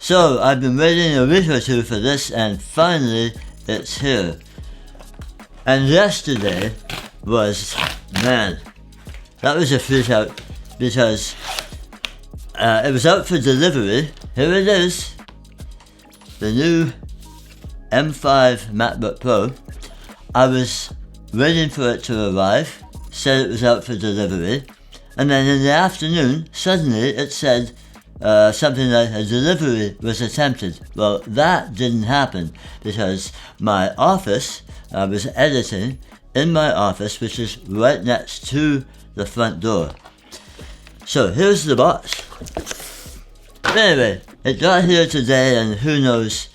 So I've been waiting a week or two for this, and finally it's here. And yesterday was, man, that was a freak out, because it was out for delivery. Here it is, the new M5 MacBook Pro. I was waiting for it to arrive, said it was out for delivery, and then in the afternoon, suddenly it said something like a delivery was attempted. Well, that didn't happen, because my office, I was editing in my office, which is right next to the front door. So here's the box. Anyway, it got here today, and who knows,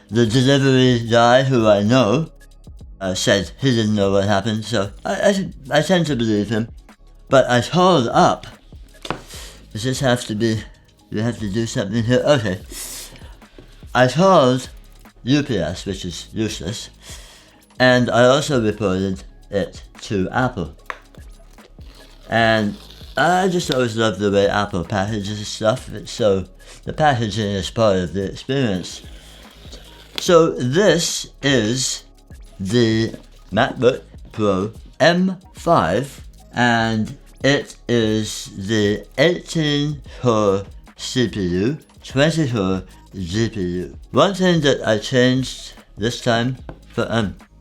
the delivery guy, who I know, said he didn't know what happened, so I tend to believe him. But I called up. Does this have to be, do you have to do something here? Okay. I called UPS, which is useless, and I also reported it to Apple. And I just always love the way Apple packages stuff, so the packaging is part of the experience. So this is the MacBook Pro M5, and it is the 18-core CPU, 20-core GPU. One thing that I changed this time,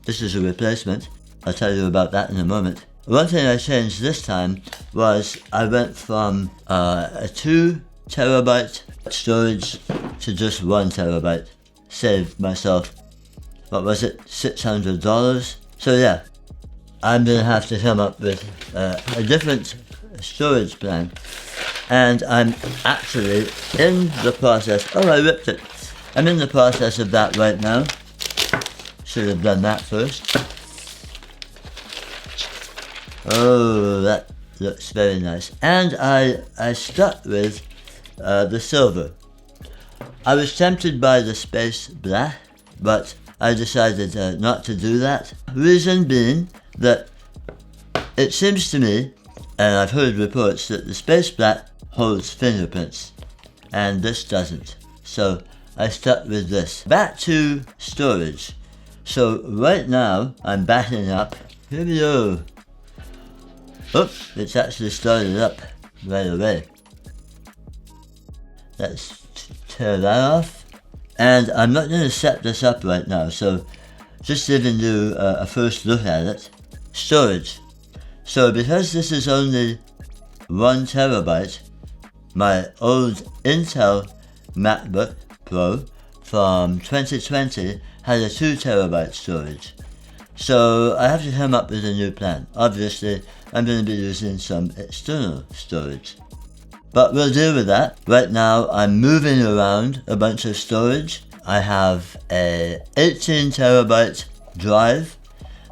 this is a replacement, I'll tell you about that in a moment. One thing I changed this time was I went from a 2 terabyte storage to just 1 terabyte. Saved myself, what was it, $600? So yeah, I'm gonna have to come up with a different storage plan. And I'm actually in the process, oh, I ripped it. I'm in the process of that right now. Should have done that first. Oh, that looks very nice. And I stuck with the silver. I was tempted by the space black, but I decided not to do that. Reason being that it seems to me, and I've heard reports, that the space black holds fingerprints, and this doesn't. So I stuck with this. Back to storage. So right now I'm backing up. Here we go. Oops, it's actually started up right away. Let's tear that off. And I'm not going to set this up right now, so just giving you a first look at it. Storage. So because this is only 1 terabyte, my old Intel MacBook Pro from 2020 had a 2 terabyte storage. So I have to come up with a new plan. Obviously, I'm going to be using some external storage. But we'll deal with that. Right now, I'm moving around a bunch of storage. I have a 18 terabyte drive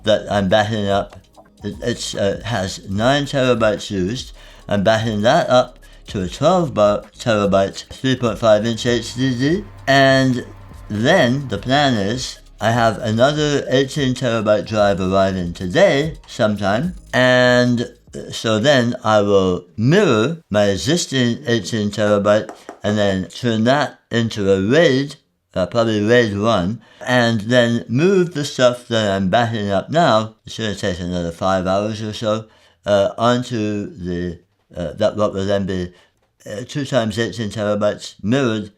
that I'm backing up. It has 9 terabytes used. I'm backing that up to a 12 terabyte 3.5 inch HDD. And then the plan is I have another 18 terabyte drive arriving today sometime. And so then I will mirror my existing 18 terabyte and then turn that into a RAID, probably RAID 1, and then move the stuff that I'm backing up now, it's going to take another 5 hours or so, onto the, that what will then be 2 times 18 terabytes mirrored.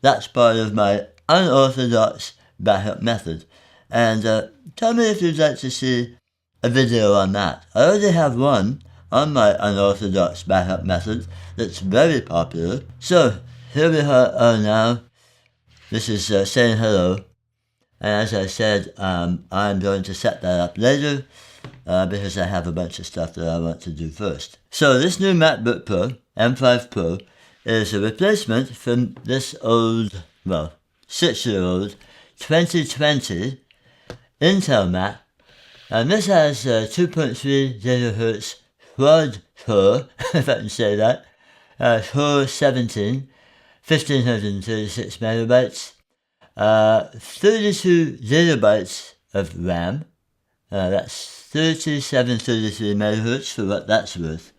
That's part of my unorthodox backup method. And tell me if you'd like to see a video on that. I already have one on my unorthodox backup method that's very popular. So here we are now. This is saying hello. And as I said, I'm going to set that up later because I have a bunch of stuff that I want to do first. So this new MacBook Pro, M5 Pro, is a replacement from this old, well, 6-year-old 2020 Intel Mac. And this has 2.3 gigahertz quad core, if I can say that, core 17, 1536 megabytes, 32 gigabytes of RAM, that's 3733 megahertz for what that's worth.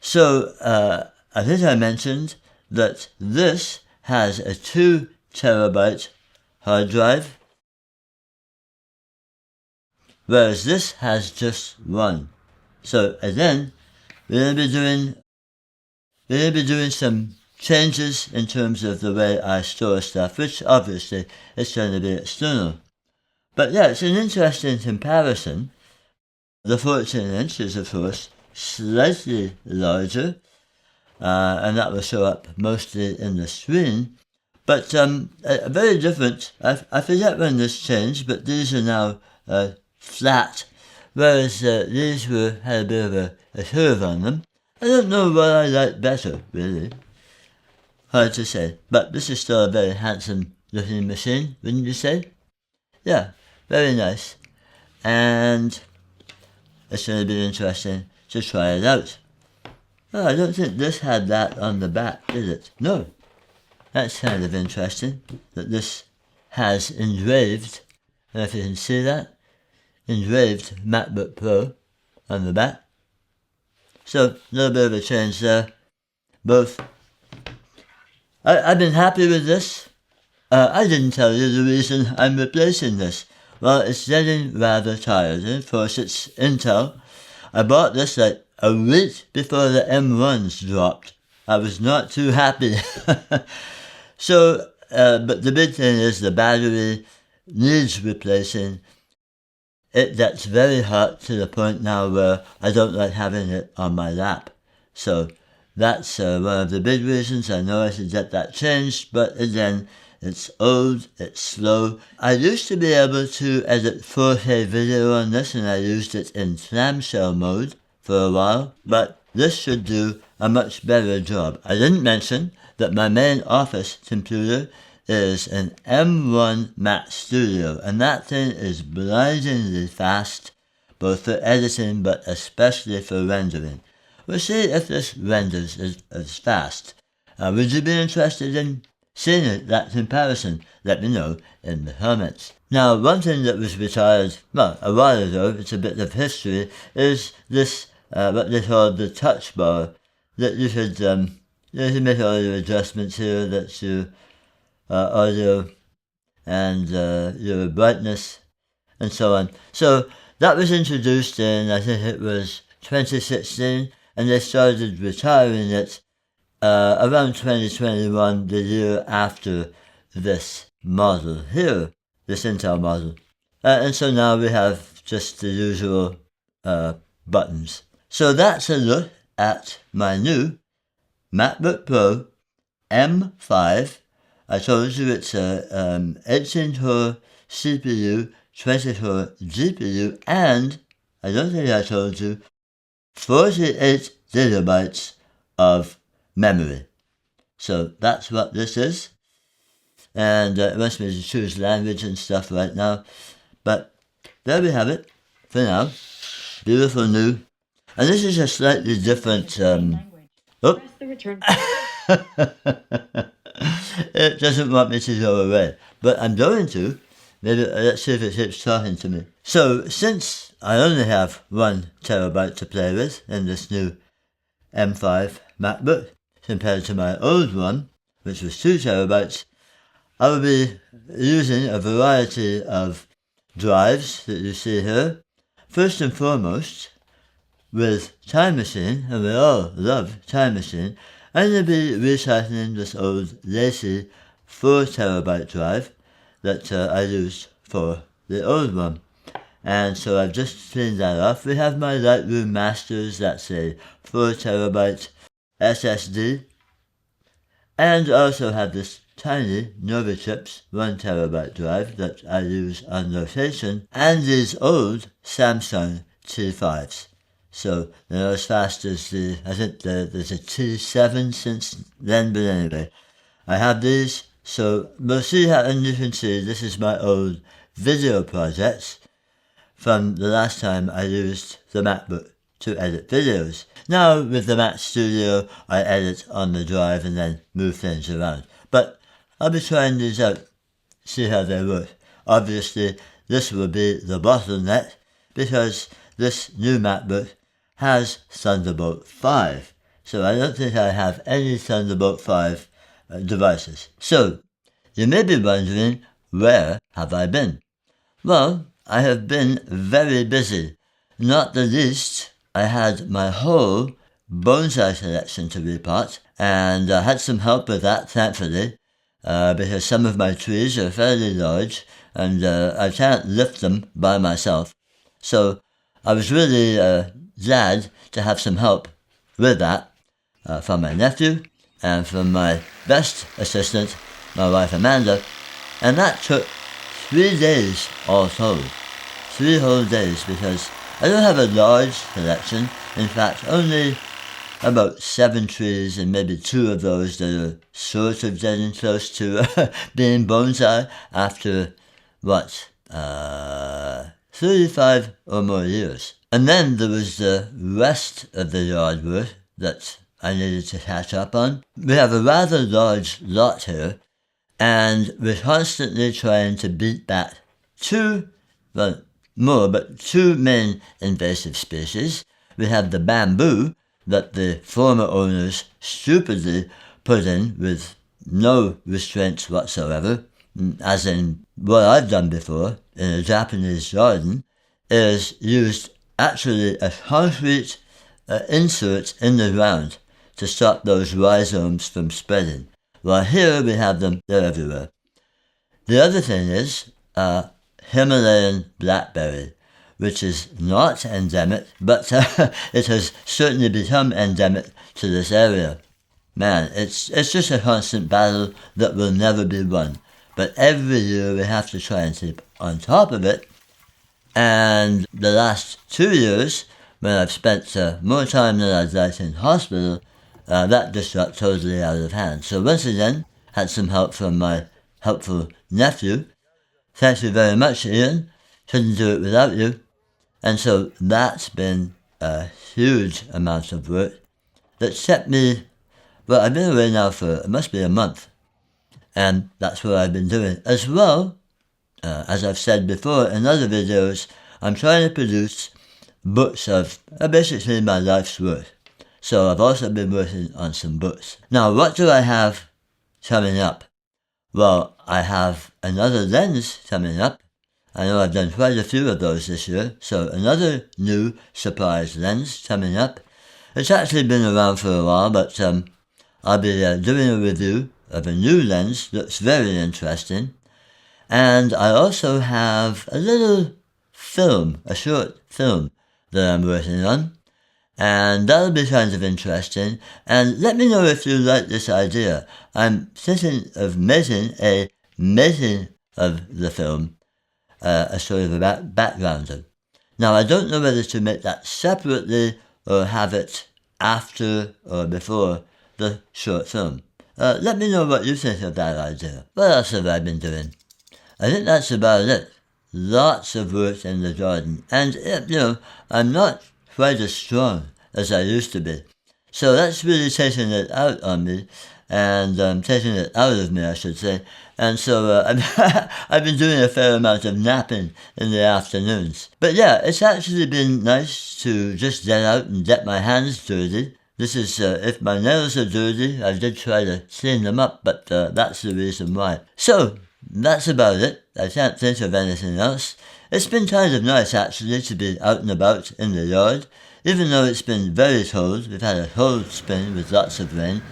So, I think I mentioned that this has a 2 terabyte hard drive, whereas this has just 1. So again, we're going to be doing some changes in terms of the way I store stuff, which obviously is going to be external. But yeah, it's an interesting comparison. The 14-inch is, of course, slightly larger, and that will show up mostly in the screen. But very different. I forget when this changed, but these are now flat, whereas these had a bit of a curve on them. I don't know what I like better, really. Hard to say. But this is still a very handsome looking machine, wouldn't you say? Yeah, very nice. And it's going to be interesting to try it out. Oh, I don't think this had that on the back, did it? No. That's kind of interesting, that this has engraved, I don't know if you can see that, engraved MacBook Pro on the back. So, a little bit of a change there. Both. I've been happy with this. I didn't tell you the reason I'm replacing this. Well, it's getting rather tired, and of course it's Intel. I bought this like a week before the M1s dropped. I was not too happy. So, but the big thing is the battery needs replacing. It gets very hot to the point now where I don't like having it on my lap. So that's one of the big reasons. I know I should get that changed, but again, it's old, it's slow. I used to be able to edit 4K video on this, and I used it in clamshell mode for a while, but this should do a much better job. I didn't mention that my main office computer is an M1 Mac Studio, and that thing is blindingly fast, both for editing but especially for rendering. We'll see if this renders as fast. Would you be interested in seeing that comparison? Let me know in the comments. Now, one thing that was retired, well, a while ago, it's a bit of history, is this, what they call the touch bar, that you could make all your adjustments here, that's your audio and your brightness and so on. So that was introduced in, I think it was 2016, and they started retiring it around 2021, the year after this model here, this Intel model. And so now we have just the usual buttons. So that's a look at my new MacBook Pro M5. I told you it's a 18-core CPU, 24 GPU, and I don't think I told you, 48 gigabytes of memory. So that's what this is. And it wants me to choose language and stuff right now. But there we have it for now. Beautiful new. And this is a slightly different... Oh. It doesn't want me to go away, but I'm going to. Maybe let's see if it keeps talking to me. So since I only have 1 terabyte to play with in this new M5 MacBook, compared to my old one, which was 2 terabytes, I will be using a variety of drives that you see here. First and foremost, with Time Machine, and we all love Time Machine, I'm going to be recycling this old lacy 4 terabyte drive that I used for the old one. And so I've just cleaned that off. We have my Lightroom Masters, that's a 4 terabyte SSD. And I also have this tiny NovaChips 1 terabyte drive that I use on rotation, and these old Samsung T5s. So they're not as fast as I think there's a T7 since then, but anyway, I have these. So we'll see how, and you can see this is my old video projects from the last time I used the MacBook to edit videos. Now with the Mac Studio, I edit on the drive and then move things around. But I'll be trying these out, see how they work. Obviously, this will be the bottleneck because this new MacBook has Thunderbolt 5. So I don't think I have any Thunderbolt 5 devices. So, you may be wondering, where have I been? Well, I have been very busy. Not the least, I had my whole bonsai collection to repot, and I had some help with that, thankfully, because some of my trees are fairly large, and I can't lift them by myself. So I was really glad to have some help with that from my nephew and from my best assistant, my wife Amanda, and that took 3 days all told. 3 whole days, because I don't have a large collection. In fact, only about 7 trees, and maybe 2 of those that are sort of getting close to being bonsai after, 35 or more years. And then there was the rest of the yard work that I needed to catch up on. We have a rather large lot here, and we're constantly trying to beat back 2 main invasive species. We have the bamboo that the former owners stupidly put in with no restraints whatsoever, as in what I've done before in a Japanese garden, is used actually a concrete insert in the ground to stop those rhizomes from spreading. While here we have them, they're everywhere. The other thing is Himalayan blackberry, which is not endemic, but it has certainly become endemic to this area. Man, it's just a constant battle that will never be won. But every year we have to try and keep on top of it. And the last 2 years, when I've spent more time than I'd like in hospital, that just got totally out of hand. So once again, had some help from my helpful nephew. Thank you very much, Ian. Couldn't do it without you. And so that's been a huge amount of work that's kept me, well, I've been away now for, it must be a month. And that's what I've been doing. As well, as I've said before in other videos, I'm trying to produce books of basically my life's work. So I've also been working on some books. Now, what do I have coming up? Well, I have another lens coming up. I know I've done quite a few of those this year, so another new surprise lens coming up. It's actually been around for a while, but I'll be doing a review of a new lens that's very interesting. And I also have a little film, a short film that I'm working on. And that'll be kind of interesting. And let me know if you like this idea. I'm thinking of making a making of the film, a sort of a backgrounder. Now, I don't know whether to make that separately or have it after or before the short film. Let me know what you think of that idea. What else have I been doing? I think that's about it. Lots of work in the garden. And, I'm not quite as strong as I used to be. So that's really taking it out on me, and taking it out of me, I should say. And so I've been doing a fair amount of napping in the afternoons. But yeah, it's actually been nice to just get out and get my hands dirty. This is, if my nails are dirty, I did try to clean them up, but that's the reason why. So, that's about it. I can't think of anything else. It's been kind of nice, actually, to be out and about in the yard. Even though it's been very cold, we've had a cold spring with lots of rain.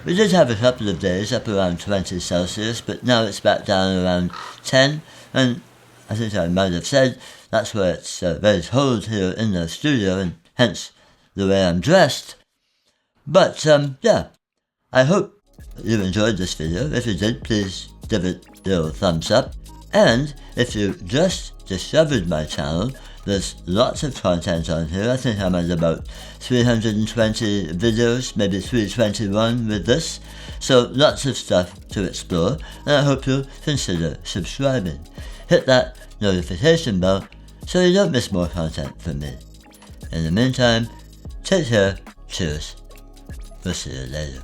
We did have a couple of days up around 20 Celsius, but now it's back down around 10. And I think I might have said that's why it's very cold here in the studio, and hence the way I'm dressed. But, yeah, I hope you enjoyed this video. If you did, please give it a little thumbs up. And if you just discovered my channel, there's lots of content on here. I think I'm at about 320 videos, maybe 321 with this. So lots of stuff to explore, and I hope you'll consider subscribing. Hit that notification bell so you don't miss more content from me. In the meantime, take care, cheers. We'll see you later.